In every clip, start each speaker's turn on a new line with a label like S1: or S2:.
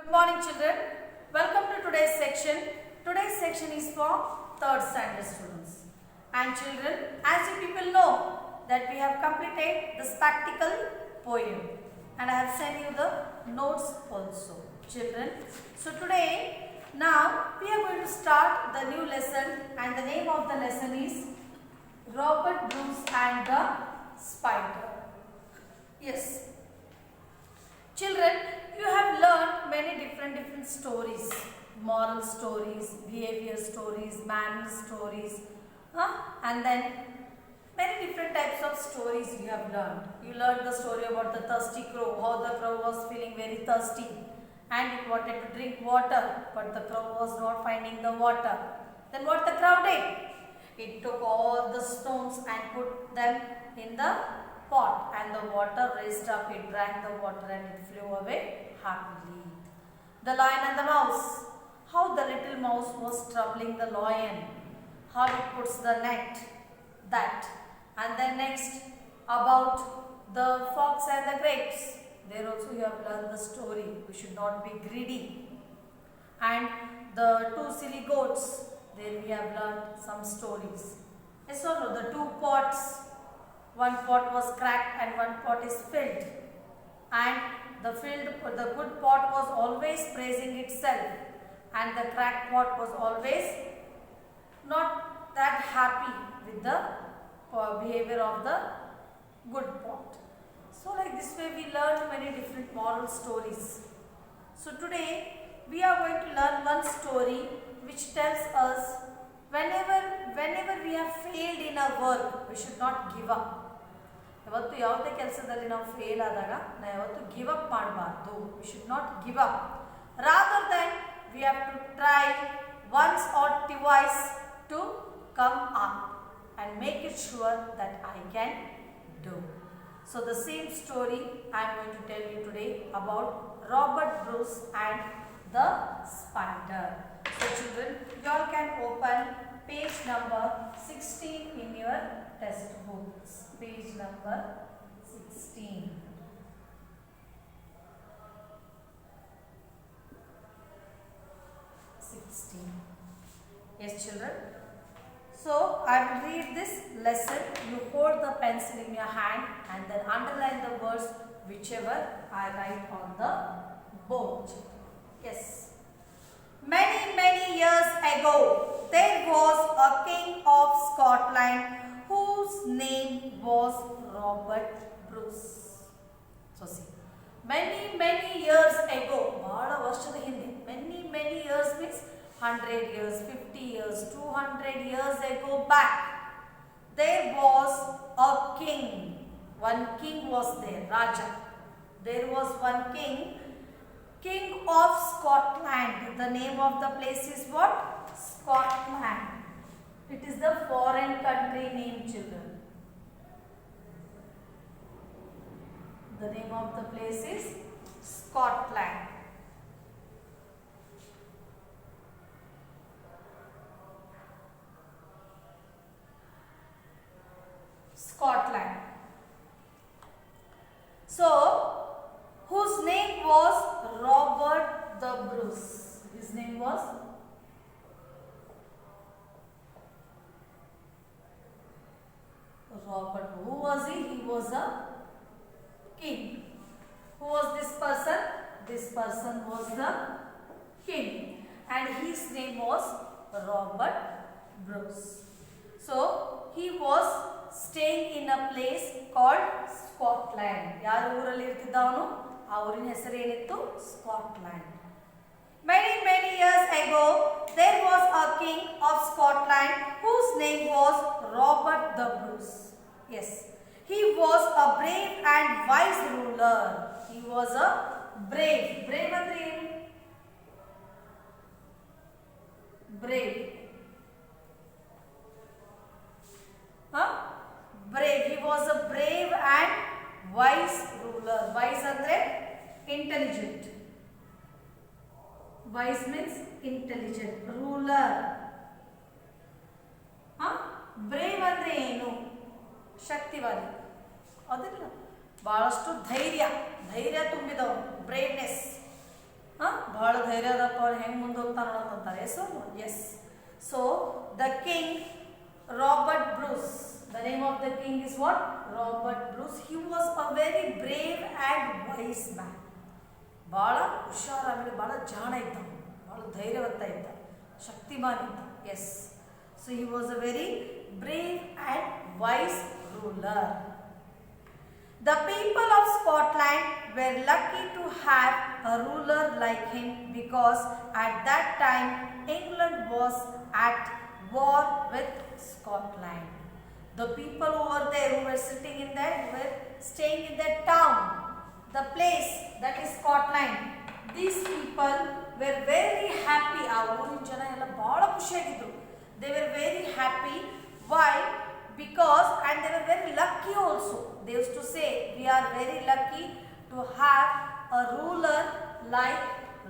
S1: Good morning children. Welcome to today's section. Today's section is for 3rd standard students. And children, as you people know that we have completed the spectacle poem and I have sent you the notes also. Children, so today now we are going to start the new lesson and the name of the lesson is Robert Bruce and the Spider. Yes. Children, you have learned many different stories, moral stories, behavior stories, manner stories, and then many different types of stories you have learned. You learned the story about the thirsty crow, how the crow was feeling very thirsty and it wanted to drink water, but the crow was not finding the water. Then what the crow did? It took all the stones and put them in the pot and the water raised up, it drank the water and it flew away happily. The lion and the mouse, how the little mouse was troubling the lion, how it puts the net, that. And then next about the fox and the grapes, there also you have learned the story, we should not be greedy. And the two silly goats, there we have learned some stories. Yes or no, the two pots, one pot was cracked and one pot is filled, and the good pot was always praising itself and the cracked pot was always not that happy with the behavior of the good pot. So like this way we learned many different moral stories. So today we are going to learn one story which tells us whenever we have failed in our work, we should not give up. ಯಾವತ್ತು ಯಾವುದೇ ಕೆಲಸದಲ್ಲಿ ನಾವು fail ಆದಾಗ ನಾವು ಯಾವತ್ತು give up ಮಾಡಬಾರ್ದು. We should not give up. Rather then we have to try once or twice to come up and make it sure that I can do. So the same story I am going to tell you today about Robert Bruce and the Spider. So children, you all can open page number 16 in your textbooks. Page number 16. Yes children. So I will read this lesson. You hold the pencil in your hand and then underline the words whichever I write on the board. Yes. Many years ago, there was a king of Scotland whose name was Robert Bruce. So see, many years ago, bada varshada hindi, many years means 100 years, 50 years, 200 years ago back, there was a king. One king was there, Raja. There was one king, king of Scotland. The name of the place is what? Scotland. It is the foreign country name, children. The name of the place is Scotland. Scotland. So, whose name was Robert the Bruce. His name was Robert. Who was he? He was a king. Who was this person? This person was the king and his name was Robert Bruce. So, he was staying in a place called Scotland. ಯಾರು ಊರಲ್ಲಿ ಇರ್ತಿದ್ದವನು ಆ ಊರಿನ ಹೆಸರು ಏನಿತ್ತು? Scotland. Many years ago, there was a king of Scotland whose name was Robert the Bruce. Yes, he was a brave and wise ruler. He was a brave. Brave ಅಂದ್ರೆ ಏನು? Brave. Brave. He was a brave and wise ruler. Wise andre intelligent. Wise means intelligent. Ruler. Brave andre ಏನು? ಶಕ್ತಿವಾದಿ. ಅದಲ್ಲ ಬಹಳಷ್ಟು ಧೈರ್ಯ ತುಂಬಿದವನು. ಬ್ರೇವ್ನೆಸ್. ಧೈರ್ಯ ಅದಪ್ಪ ಅವ್ನು ಹೆಂಗೆ ಮುಂದೆ ಹೋಗ್ತಾನ ಅಂತಾರೆ. Yes. So the king Robert Bruce, the name of the king is what? Robert Bruce. He was a very brave and wise man. ಭಾಳ ಹುಷಾರ, ಆಮೇಲೆ ಭಾಳ ಜಾಣ ಇದ್ದ, ಭಾಳ ಧೈರ್ಯವಂತ ಇದ್ದ, ಶಕ್ತಿಮಾನ್ ಇದ್ದ. Yes. So he was a very brave and wise ruler. The people of Scotland were lucky to have a ruler like him because at that time England was at war with Scotland. The people over there who were sitting in that, were staying in that town, the place that is Scotland, these people were very happy. ಆ ಊರಿನ ಜನ ಎಲ್ಲ ಬಹಳ ಖುಷಿಯಾಗಿದ್ರು. They were very happy. Why? Because, and they were very lucky also. They used to say, we are very lucky to have a ruler like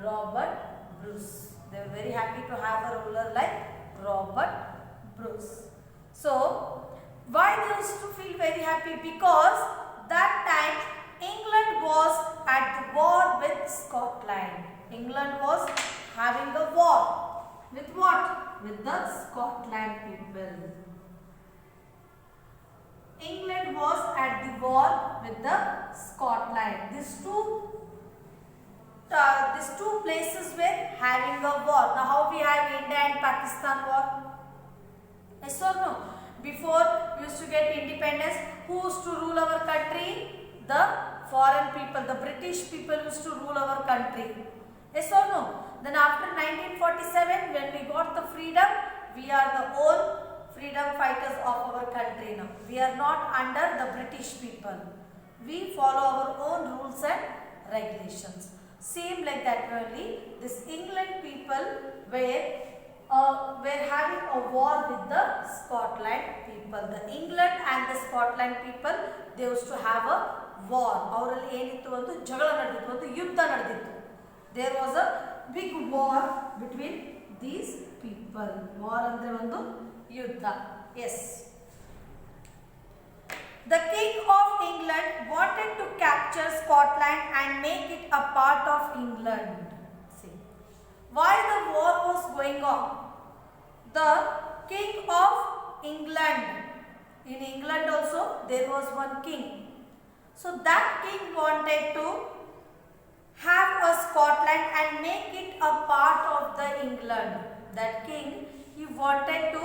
S1: Robert Bruce. They were very happy to have a ruler like Robert Bruce. So why they used to feel very happy? Because that time England was at the war with Scotland. England was having a war with what? With the Scotland people. England was at the war with the Scotland. These two places were having a war. Now how we have India and Pakistan war? Yes or no? Before we used to get independence, who used to rule our country? The foreign people, the British people used to rule our country. Yes or no? Then after 1947, when we got the freedom, we are the own freedom fighters of our country now. We are not under the British people. We follow our own rules and regulations. Same like that only, this England people were having a war with the Scotland people. The England and the Scotland people, they used to have a war. ಅವರಲ್ಲಿ ಏನಿತ್ತು ಒಂದು ಜಗಳ ನಡೆದಿತ್ತು, ಒಂದು ಯುದ್ಧ ನಡೆದಿತ್ತು. There was a big war between these people. War ಅಂದ್ರೆ ಒಂದು ಯುದ್ಧ. Yes. The King of England wanted to capture Scotland and make it a part of England. See, why the war was going on? The King of England, in England also there was one king. So that king wanted to have a Scotland and make it a part of the England. That king, he wanted to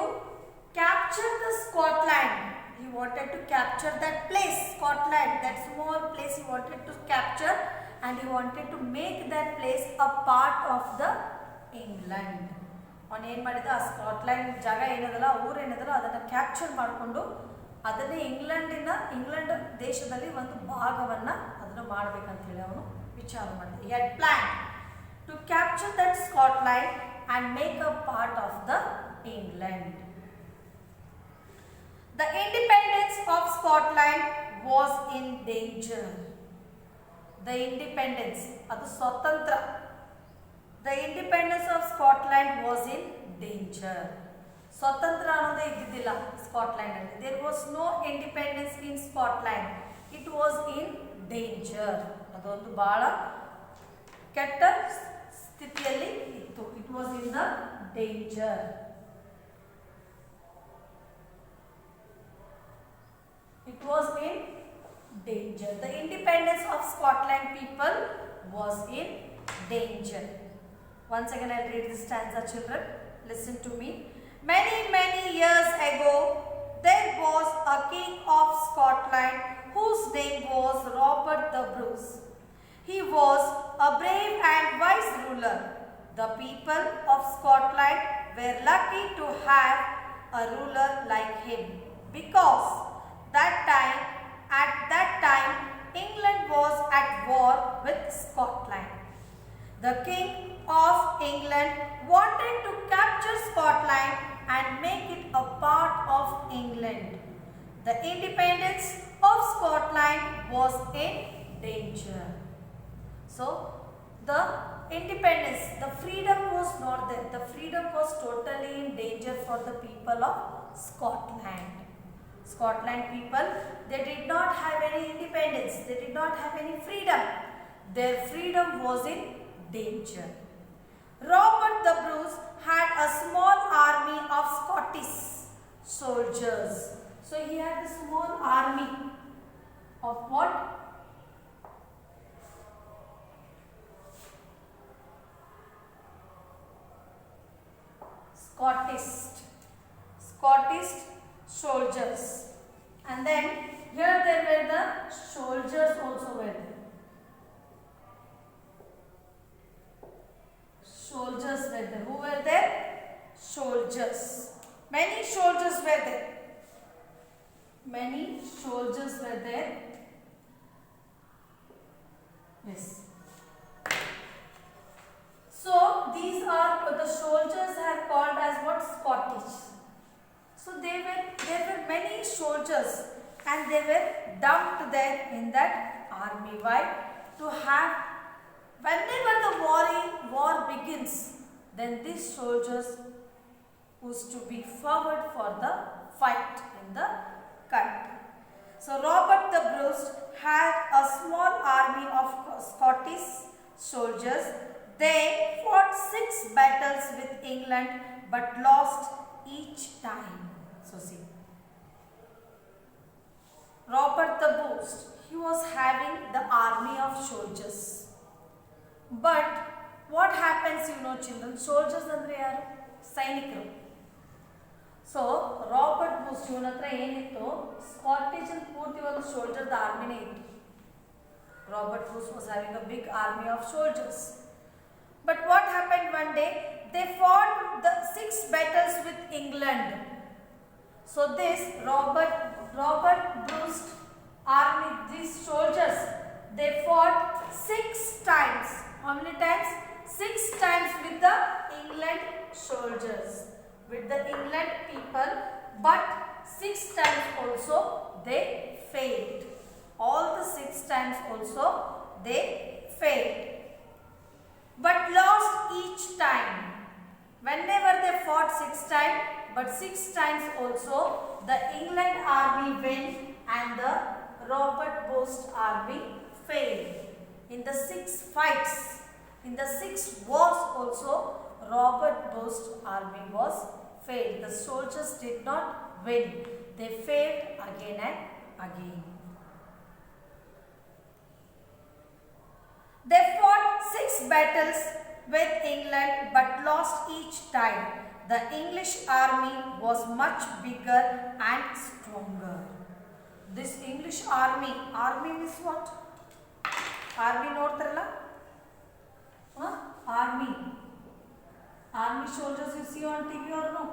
S1: capture the Scotland. He wanted to capture that place, Scotland, that small place he wanted to capture, and he wanted to make that place a part of the England. ಅವನು ಏನು ಮಾಡಿದ, ಆ Scotland ಜಾಗ ಏನದಲ್ಲ, ಊರು ಏನದಲ್ಲ, ಅದನ್ನು capture ಮಾಡಿಕೊಂಡು ಅದನ್ನೇ ಇಂಗ್ಲೆಂಡ್ ದೇಶದಲ್ಲಿ ಒಂದು ಭಾಗವನ್ನು ಅದನ್ನು ಮಾಡಬೇಕಂತ ಹೇಳಿ ಅವನು ವಿಚಾರ ಮಾಡಿದ. He had planned to capture that Scotland and make a part of the England. The independence of Scotland was in danger. The independence, ಅದು ಸ್ವತಂತ್ರ. The independence of Scotland was in danger. ಸ್ವತಂತ್ರ ಅನ್ನೋದೇ ಇದ್ದಿದ್ದಿಲ್ಲ ಸ್ಕಾಟ್ಲ್ಯಾಂಡ್ ಅಲ್ಲಿ. There was no independence in Scotland. It was in danger. ಅದೊಂದು ಬಹಳ ಕೆಟ್ಟ ಸ್ಥಿತಿಯಲ್ಲಿ ಇತ್ತು. It was in the danger. It was in danger. The independence of Scotland people was in danger. Once again I will read this stanza, children. Listen to me. Many years ago there was a king of Scotland whose name was Robert the Bruce. He was a brave and wise ruler. The people of Scotland were lucky to have a ruler like him because at that time England was at war with Scotland. The King of England wanted to capture Scotland and make it a part of England. The independence of Scotland was in danger. So the independence, the freedom was not there. The freedom was totally in danger for the people of Scotland. Scotland people, they did not have any independence. They did not have any freedom. Their freedom was in danger. the Bruce had a small army of Scottish soldiers. So he had a small army of what? Scottish soldiers. And then here there were the soldiers also were there. Soldiers were there. Who were there? Soldiers. Many soldiers were there. Many soldiers were there. Yes. So these are the soldiers are called as what? Scottish. So there were many soldiers and they were dumped there in that army. Why? To have, whenever the war begins, then these soldiers used to be forward for the fight in the country. So Robert the Bruce had a small army of Scottish soldiers. They fought 6 battles with England but lost each time. So see, Robert the Bruce, he was having the army of soldiers. But what happens, children, soldiers andre yaru? Sainikru. So Robert Bruce ಇವನ ಹತ್ರ ಏನಿತ್ತು, Scottish ಪೂರ್ತಿ ಒಂದು soldier army ಇತ್ತು. Robert Bruce was having a big army of soldiers. But what happened one day? They fought the 6 battles with England. So this Robert Bruce army, these soldiers, they fought 6 times. How many times? 6 times with the England soldiers, with the England people. But 6 times also they failed. All the 6 times also they failed. But lost each time. Whenever they fought 6 times, but 6 times also the England army won and the Robert Bruce army failed. In the 6 fights, in the 6 wars also, Robert Bruce army was failed. The soldiers did not win. They failed again and again. They fought 6 battles with England but lost each time. The English army was much bigger and stronger. This English army means what? Army ನೋಡ್ತಾರಲ್ಲ? Army soldiers you see on TV or no?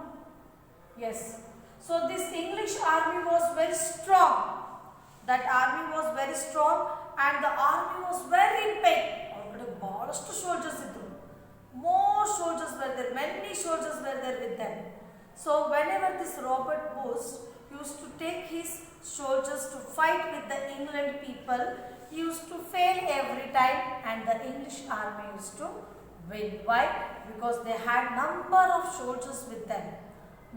S1: Yes. So this English army was very strong. That army was very strong and the army was very big. Already ಬಹಳಷ್ಟು soldiers ಇದ್ರು. More soldiers were there. Many soldiers were there with them. So whenever this Robert Bruce used to take his soldiers to fight with the England people, he used to fail every time and the English army used to win. Why? Because they had number of soldiers with them.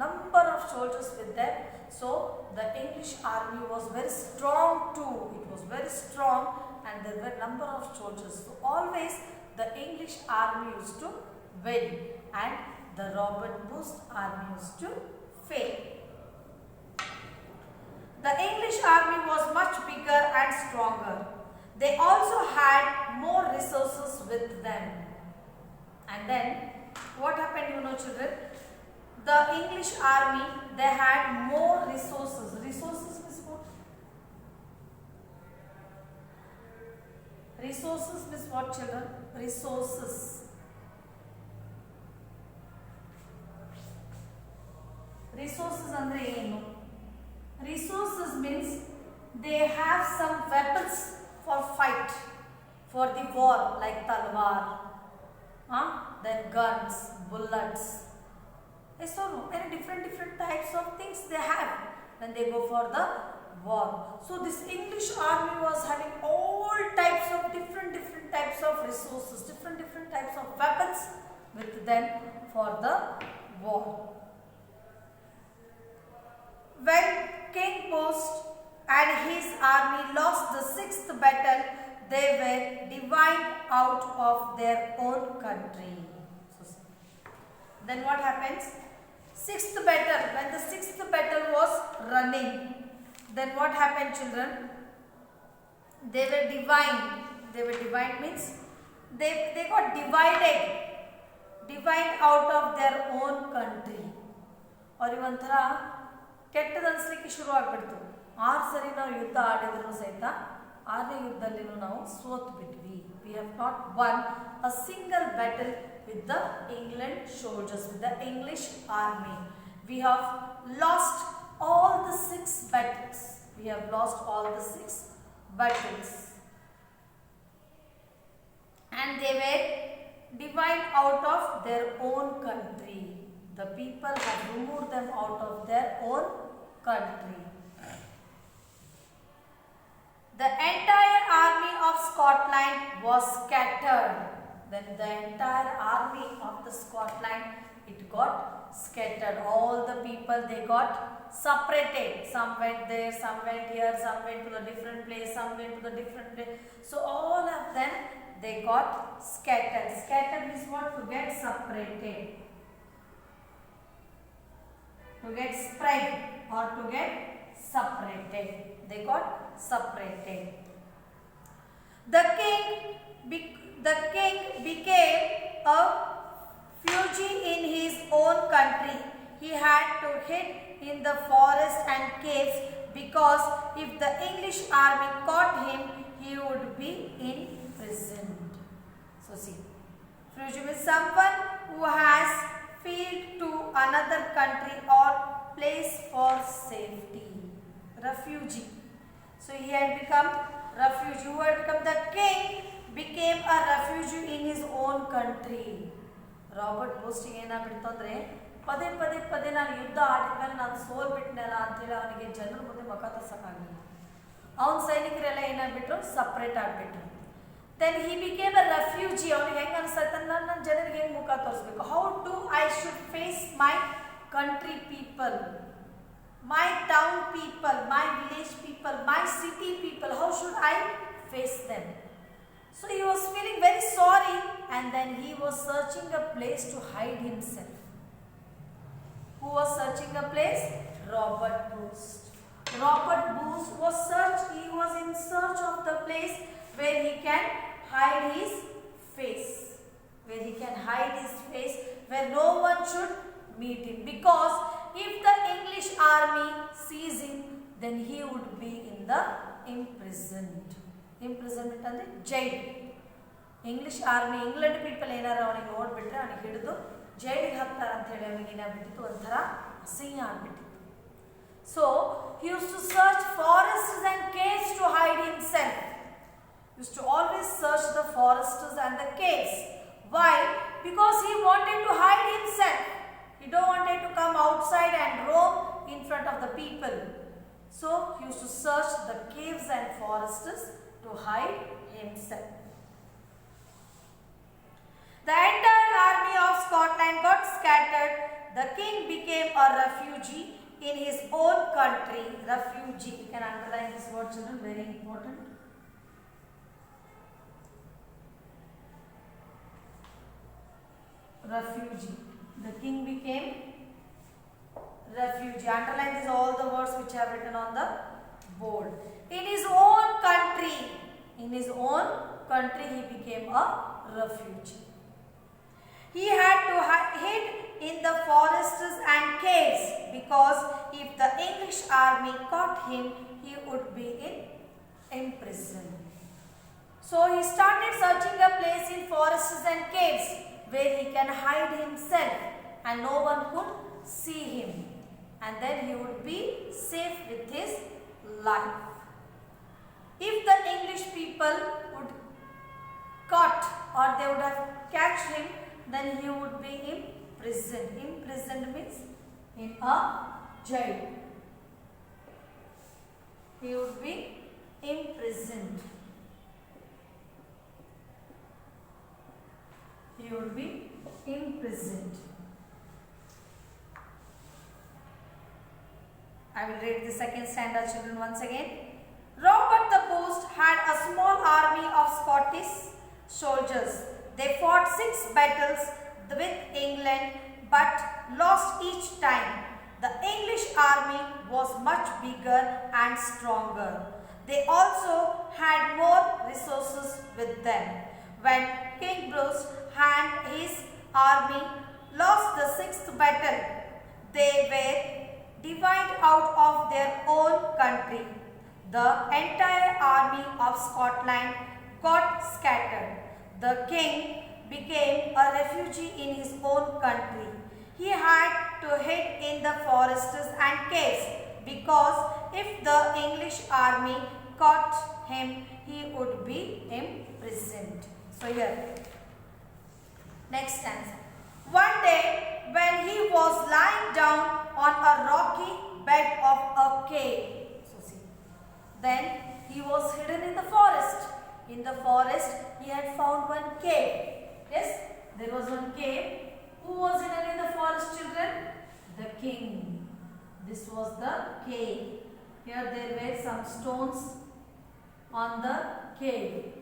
S1: Number of soldiers with them. So the English army was very strong too. It was very strong and there were number of soldiers. So always the English army used to win and the Robert Bruce army used to fail. The English army was much bigger and stronger. They also had more resources with them. And then what happened, children? The English army, they had more resources. Resources means what? Resources means what, children? Resources. Resources andre enu? Resources means they have some weapons for fight, for the war, like talwar, then guns, bullets. Yes or no? Many different types of things they have when they go for the war. So this English army was having all types of different types of resources, different types of weapons with them for the war. When King Post and his army lost the 6th battle, they were divided out of their own country. So, Then what happens? Sixth battle, when the sixth battle was running, then what happened, children? They were divined means they got divided out of their own country. ಅವ್ರಿಗೆ ಒಂಥರ ಕೆಟ್ಟದ ಅನ್ಸ್ಲಿಕ್ಕೆ ಶುರು ಆಗ್ಬಿಡ್ತು. 6 ಸರಿ ನಾವು ಯುದ್ಧ ಆಡಿದ್ರು ಸಹಿತ 6ನೇ ಯುದ್ಧದಲ್ಲಿನೂ ನಾವು ಸೋತು ಬಿಟ್ವಿ. We have not won a single battle with the England soldiers, with the English army. We have lost all the 6 battles. We have lost all the 6 battles. And they were divided out of their own country. The people have removed them out of their own country. The entire army of Scotland was scattered. Then the entire army of the Scotland, it got scattered. All the people, they got separated. Some went there, some went here, some went to the different place, some went to the different place. So all of them, they got scattered. Scattered means what? To get separated. To get spread or to get separated. They got separated. The king became a fugitive in his own country. He had to hide in the forest and caves because if the English army caught him, he would be imprisoned. So see, fugitive is someone who has fled to another country or place for safety. Refugee. So he had become refugee. Who had become the king became a refugee in his own country. Robert ಬೋಸ್ಟಿಗೆ ಏನಾಗ್ಬಿಡ್ತು ಅಂದರೆ ಪದೇ ನಾನು ಯುದ್ಧ ಆಡಿದ್ಮೇಲೆ ನಾನು ಸೋಲ್ಬಿಟ್ನಲ್ಲ ಅಂತೇಳಿ ಅವನಿಗೆ ಜನರ ಮುಂದೆ ಮುಖ ತೋರ್ಸೋಕ್ಕಾಗಲಿಲ್ಲ. ಅವನ ಸೈನಿಕರೆಲ್ಲ ಏನಾಗ್ಬಿಟ್ರು? ಸಪ್ರೇಟ್ ಆಗಿಬಿಟ್ರು. Then he became a refugee. ಅವನಿಗೆ ಹೆಂಗೆ ಅನಿಸ್ತೈತೆ, ನನ್ನ ಜನರಿಗೆ ಹೆಂಗೆ ಮುಖ ತೋರಿಸ್ಬೇಕು? How to I should face my country people, my town people, my village people, my city people, how should I face them? So he was feeling very sorry and then he was searching a place to hide himself. Who was searching a place? Robert Bruce. Robert Bruce was in search of the place where he can hide his face. Where he can hide his face, where no one should meet him. Because if the English army sees him, then he would be in the imprisoned. Imprisonment ಅಂದ್ರೆ jail. English army, England people ಏನಾರು ಅವನಿಗೆ ನೋಡ್ಬಿಟ್ರೆ ಅವನಿಗೆ ಹಿಡಿದು ಜೈಲಿಗೆ ಹಾಕ್ತಾರೆ ಅಂತ ಹೇಳಿ ಅವನಿಗೆ ಏನಾಗ್ಬಿಟ್ಟಿತ್ತು, ಒಂಥರ ಅಸಹ್ಯ ಆಗ್ಬಿಟ್ಟಿತ್ತು. So he used to search forests and caves to hide himself. He used to always search the forests and the caves. Why? Because he wanted to hide himself. He don't wanted to come outside and roam in front of the people. So he used to search the caves and forests to hide himself. The entire army of Scotland got scattered. The king became a refugee in his own country. Refugee. You can underline this word, children, very important. Refugee. The king became refugee. Underline these all the words which I have written on the board. In his own country. In his own country he became a refugee. He had to hide in the forests and caves because if the English army caught him, he would be in prison. So he started searching a place in forests and caves where he can hide himself and no one could see him, and then he would be safe with his life. If the English people would caught or they would have catch him, then he would be imprisoned. Imprisoned means in a jail. He would be imprisoned. He would be imprisoned. I will read the second stanza, children, once again. Robert the Bruce had a small army of Scottish soldiers. They fought 6 battles with England, but lost each time. The English army was much bigger and stronger. They also had more resources with them. When King Bruce and his army lost the sixth battle, they were divided out of their own country. The entire army of Scotland got scattered. The king became a refugee in his own country. He had to hide in the forests and caves because if the English army caught him, he would be imprisoned. So here, next stanza. One day when he was lying down on a rocky bed of a cave, so see, then he was hidden in the forest. In the forest, he had found one cave. Yes, there was one cave. Who was hidden in the forest, children? The king. This was the cave. Here there were some stones on the cave.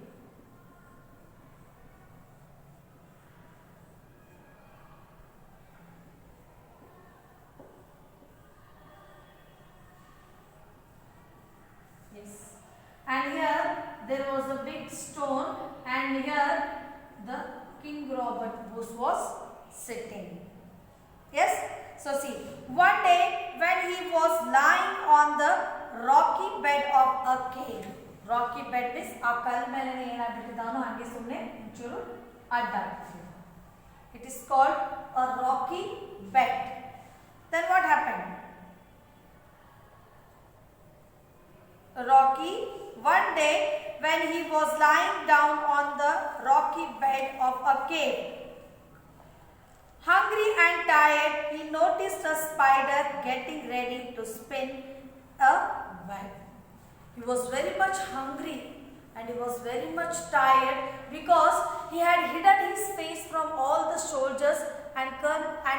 S1: Yes. And here there was a big stone, and here the King Robert Bruce was sitting. Yes. So see, one day when he was lying on the rocky bed of a cave. Rocky bed means a kal mele ಏನಾಗ್ಬಿಟ್ಟಿದ್ದಾನೋ ಹಂಗೆ ಸುಮ್ಮನೆ ಒಂಚೂರು ಅಡ್ಡಾಡ್ತಿದ್ದ. It is called a rocky bed. Then what happened? Rocky, one day when he was lying down on the rocky bed of a cave, hungry and tired, he noticed a spider getting ready to spin a web. He was very much hungry and he was very much tired because he had hidden his face from all the soldiers and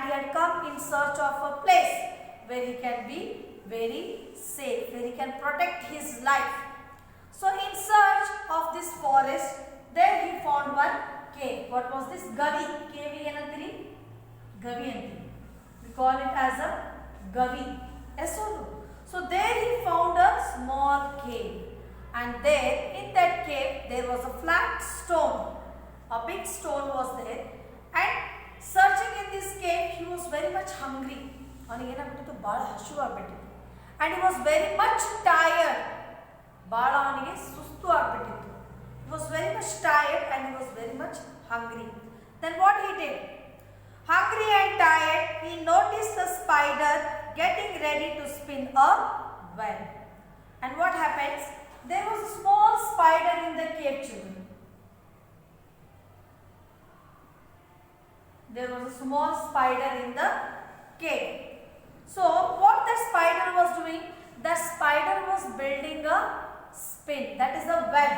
S1: he had come in search of a place where he can be very safe, where he can protect his life. So in search of this forest, there he found one cave. What was this? Gavi. Cave ಏನಂತೀರಿ? Gavi ಅಂತೀರಿ. We call it as a Gavi. Yes or no? So there he found a small cave, and there in that cave there was a flat stone. A big stone was there, and searching in this cave he was very much hungry. ಅವನಿಗೆ ಏನಾಗ್ಬಿಟ್ಟಿತ್ತು? ಭಾಳ ಹಸಿವು ಆಗ್ಬಿಟ್ಟಿತ್ತು. And he was very much tired. ಭಾಳ ಅವನಿಗೆ ಸುಸ್ತು ಆಗ್ಬಿಟ್ಟಿತ್ತು. He was very much tired and he was very much hungry. Then what he did? Hungry and tired, he noticed the spider getting ready to spin a web. And what happens? There was a small spider in the cave, children. There was a small spider in the cave. So what the spider was doing? The spider was building a spin, that is a web.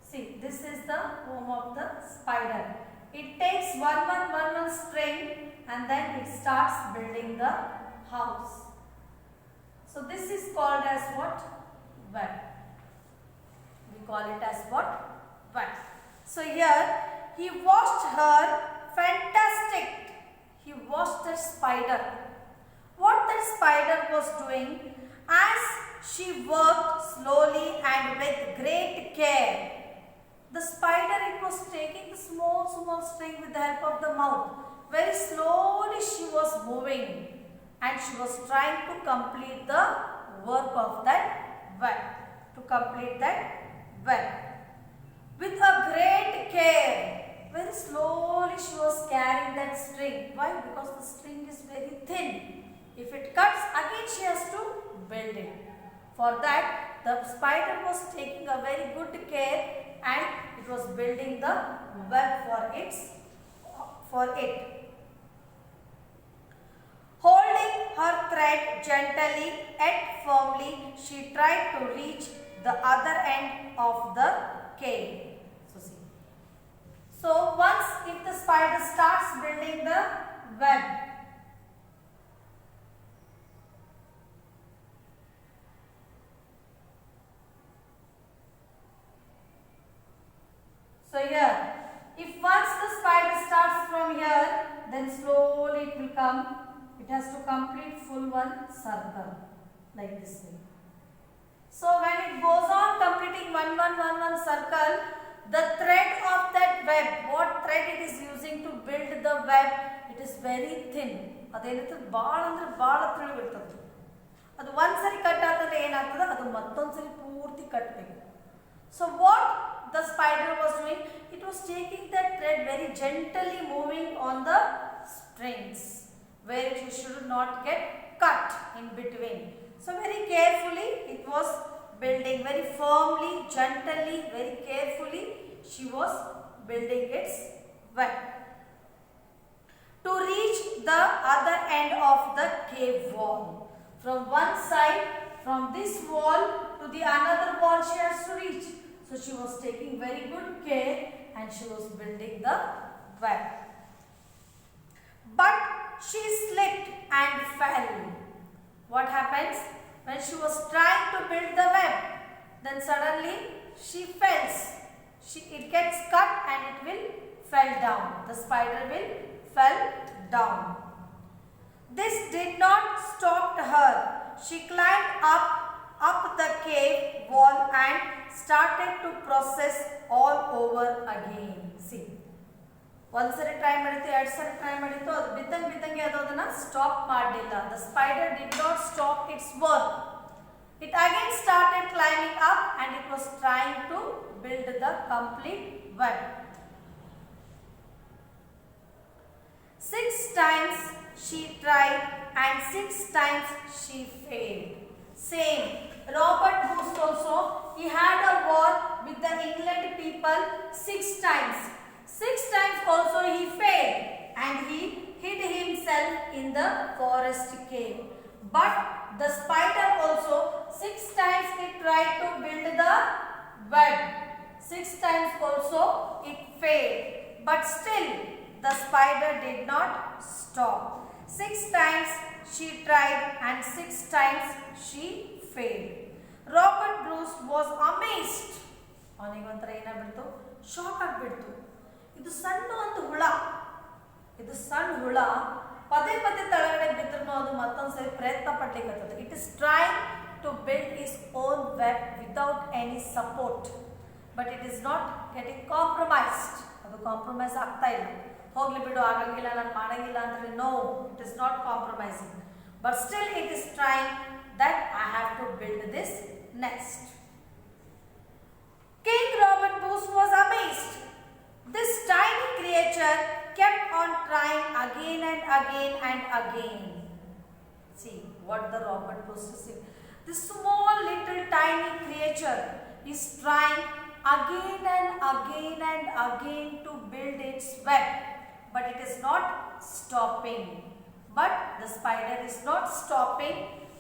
S1: See, this is the home of the spider. It takes one string and then it starts building the house. So this is called as what? Web. We call it as what? Web. So here he watched her. Fantastic. He watched the spider. What that spider was doing, as she worked slowly and with great care, the spider, it was taking the small string with the help of the mouth. Very slowly she was moving and she was trying to complete the work of that web. To complete that web. With a great care, very slowly she was carrying that string. Why? Because the string is very thin. If it cuts, again she has to build it. For that, the spider was taking a very good care and it was building the web for it. Holding her thread gently yet firmly, she tried to reach the other end of the cave. So once if the spider starts building the web, So here, if once the spider starts from here, then slowly it will come. It has to complete full one circle like this way. So when it goes on completing one circle, the thread of that web, what thread it is using to build the web, it is very thin. ಅದೇನಿತ್ತು ಭಾಳ ಅಂದ್ರೆ ಭಾಳ ತಿಳಿಬಿಡ್ತದೆ. ಅದು ಒಂದ್ಸರಿ cut ಆದ್ರೆ ಏನಾಗ್ತದೆ, ಅದು ಮತ್ತೊಂದ್ಸರಿ ಪೂರ್ತಿ ಕಟ್ಟಬೇಕು. So what the spider was doing, it was taking that thread very gently moving on the strings where it should not get cut in between. So very carefully it was building, very firmly, gently, very carefully she was building its web. To reach the other end of the cave wall, from one side, from this wall to the another wall she has to reach. So she was taking very good care and she was building the web. But she slipped and fell. What happens? When she was trying to build the web, then suddenly she falls. It gets cut and it will fall down. The spider will fall down. This did not stop her. She climbed up the cave wall and started to process all over again. See. ಒಂದ್ಸರಿ try ಮಾಡಿತ್ತು, ಎರಡು ಸರಿ try ಮಾಡಿತ್ತು, ಅದು ಬಿದ್ದಂಗೆ ಅದು ಅದನ್ನ stop ಮಾಡಲಿಲ್ಲ. The spider did not stop its work. It again started climbing up and it was trying to build the complete web. 6 times she tried and 6 times she failed. Same. Robert Bruce also, he had a war with the England people 6 times. 6 times also he failed and he hid himself in the forest cave. But the spider also 6 times it tried to build the web. 6 times also it failed. But still the spider did not stop. 6 times she tried and 6 times she failed. Robert Bruce was amazed. ಅವನಿಗೊಂಥರ ಏನಾಗ್ಬಿಡ್ತು, shock ಆಗಿಬಿಡ್ತು. ಇದು ಸಣ್ಣ ಒಂದು ಹುಳ, ಇದು ಸಣ್ಣ ಹುಳ ಪದೇ ಪದೇ ತಳಗಡೆ ಬಿದ್ದರೂ ಅದು ಮತ್ತೊಂದ್ಸರಿ ಪ್ರಯತ್ನ ಪಡ್ಲಿಕ್ಕೆ. It is trying to build his own web without any support, but it is not getting compromised. ಅದು ಕಾಂಪ್ರಮೈಸ್ ಆಗ್ತಾ ಇಲ್ಲ. ಹೋಗ್ಲಿ ಬಿಡು, ಆಗಂಗಿಲ್ಲ, ನಾನು ಮಾಡಂಗಿಲ್ಲ ಅಂದ್ರೆ no, it is not compromising, but still it is trying that I have to build this nest. King Robert Bruce was amazed. This tiny creature kept on trying again and again and again. See what the Robert Bruce is saying. This small little tiny creature is trying again and again and again to build its web, but it is not stopping. But the spider is not stopping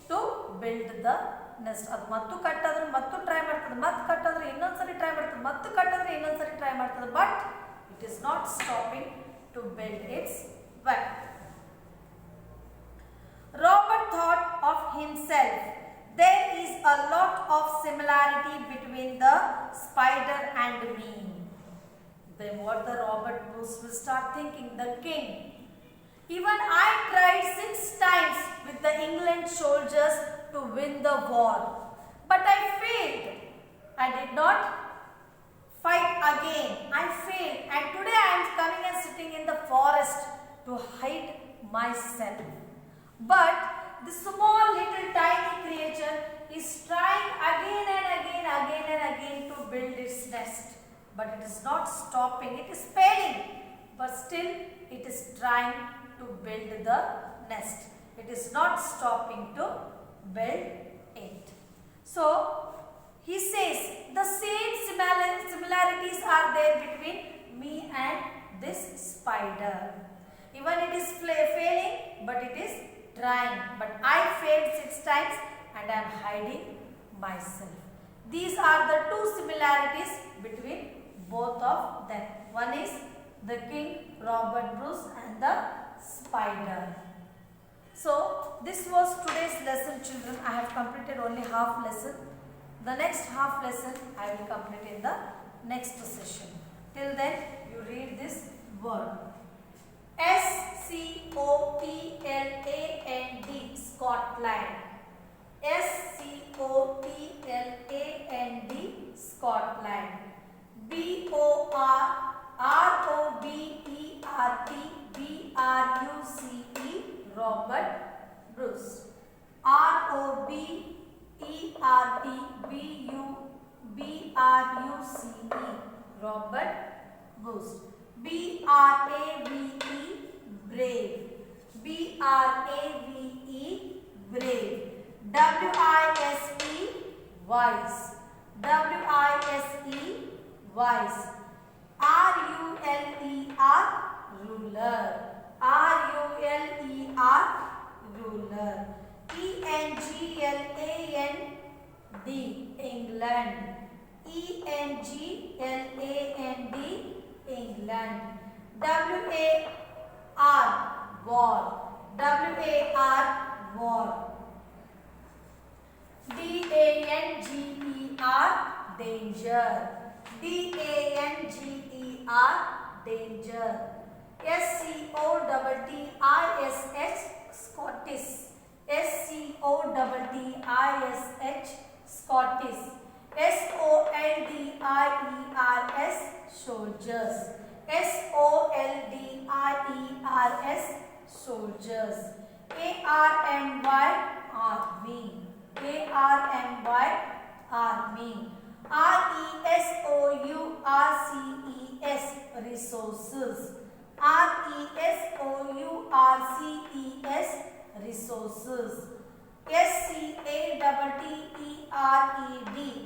S1: to build the nest. ಅದು ಮತ್ತು ಕಟ್ಟದ್ರೆ ಮತ್ತು try ಮಾಡ್ತದೆ, ಮತ್ತು ಕಟ್ಟದ್ರೆ ಇನ್ನೊಂದ್ಸರಿ try ಮಾಡ್ತದೆ, ಮತ್ತು ಕಟ್ಟದ್ರೆ ಇನ್ನೊಂದ್ಸರಿ ಟ್ರೈ ಮಾಡ್ತದೆ, but it is not stopping to build its web. Robert thought of himself, there is a lot of similarity between the spider and me. Then what the Robert Bruce will start thinking, the king. Even I tried 6 times with the England soldiers to win the war, but I failed. I did not fight again. I failed, and today I am coming and sitting in the forest to hide myself. But this small little tiny creature is trying again and again to build its nest, but it is not stopping. It is failing, but still it is trying to build the nest. It is not stopping to build it. So he says the same similarities are there between me and this spider. Even it is failing, but it is trying. But I failed 6 times and I am hiding myself. These are the 2 similarities between both of them. One is the King Robert Bruce and the spider. So this was today's lesson, children. I have completed only half lesson. The next half lesson I will complete in the next session. Till then, you read this word. Scotland, Scotland. Scotland, Scotland. Robert, Robert Bruce. Robert, Robert Bruce. Brave, brave. Wise, wise. Ruler, ruler. England, England. War, war. Danger, danger. Scottish, Scottish. Soldiers, soldiers. Army, army. Resources, resources.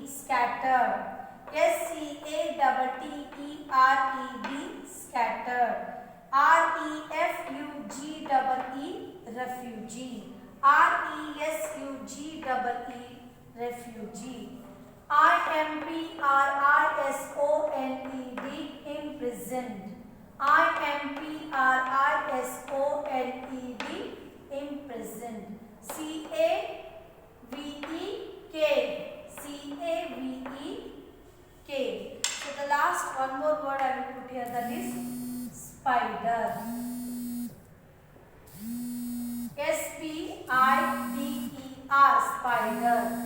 S1: Scattered, scattered. Refugee, refugee. Imprisoned, imprisoned. Cave. So the last one more word I will put here, that is spider. Spider,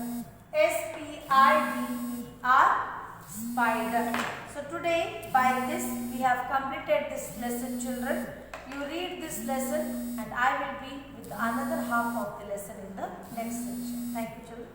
S1: spider. So today, by this we have completed this lesson, children. You read this lesson and I will be with another half of the lesson in the next section. Thank you, children.